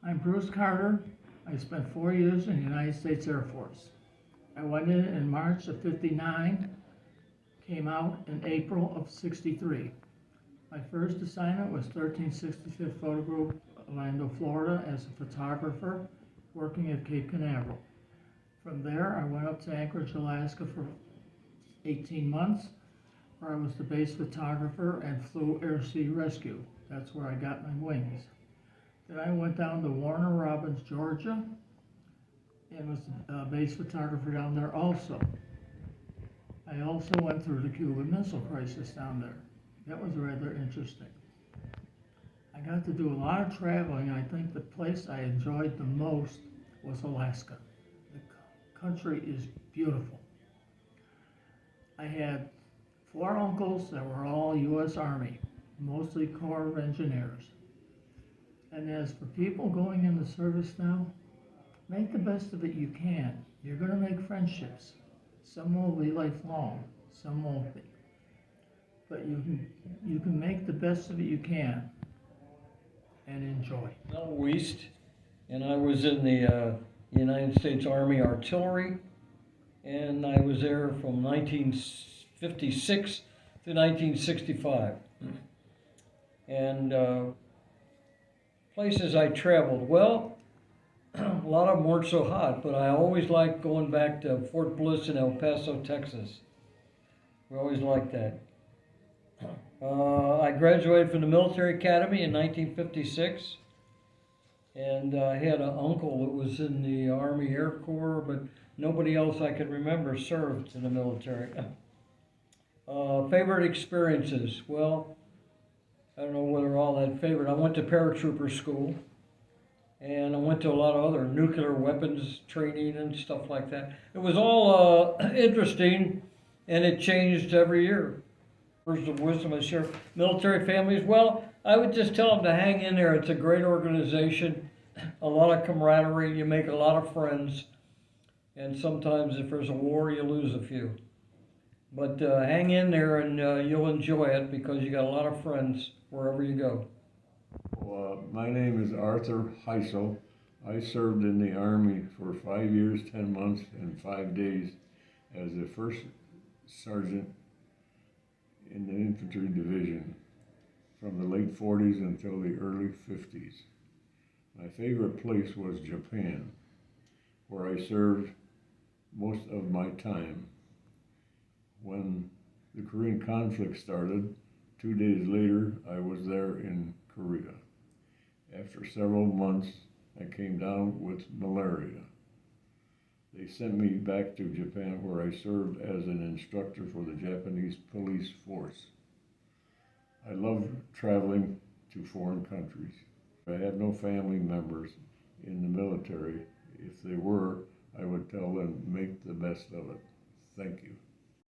I'm Bruce Carter. I spent 4 years in the United States Air Force. I went in March of '59, came out in April of '63. My first assignment was 1365th Photo Group, Orlando, Florida, as a photographer working at Cape Canaveral. From there, I went up to Anchorage, Alaska for 18 months, where I was the base photographer and flew Air Sea Rescue. That's where I got my wings. Then I went down to Warner Robins, Georgia, and was the base photographer down there also. I also went through the Cuban Missile Crisis down there. That was rather interesting. I got to do a lot of traveling. I think the place I enjoyed the most was Alaska. The country is beautiful. I had 4 uncles that were all U.S. Army, mostly Corps of Engineers. And as for people going into service now, make the best of it you can. You're going to make friendships. Some will be lifelong, some won't be. But you can make the best of it you can and enjoy. Mel Wiest, and I was in the United States Army Artillery, and I was there from 1956 to 1965. And places I traveled, well, a lot of them weren't so hot, but I always liked going back to Fort Bliss in El Paso, Texas. We always liked that. I graduated from the military academy in 1956, and I had an uncle that was in the Army Air Corps, but nobody else I could remember served in the military. Favorite experiences? Well, I don't know whether all that favorite. I went to paratrooper school, and I went to a lot of other nuclear weapons training and stuff like that. It was all interesting, and it changed every year. Words of wisdom I share military families. Well, I would just tell them to hang in there. It's a great organization, a lot of camaraderie. You make a lot of friends, and sometimes if there's a war, you lose a few. But hang in there, and you'll enjoy it because you got a lot of friends wherever you go. Well, my name is Arthur Heisel. I served in the Army for 5 years, 10 months, and 5 days as the first sergeant in the infantry division from the late 40s until the early 50s. My favorite place was Japan, where I served most of my time. When the Korean conflict started, 2 days later, I was there in Korea. After several months, I came down with malaria. They sent me back to Japan, where I served as an instructor for the Japanese police force. I love traveling to foreign countries. I have no family members in the military. If they were, I would tell them, make the best of it. Thank you.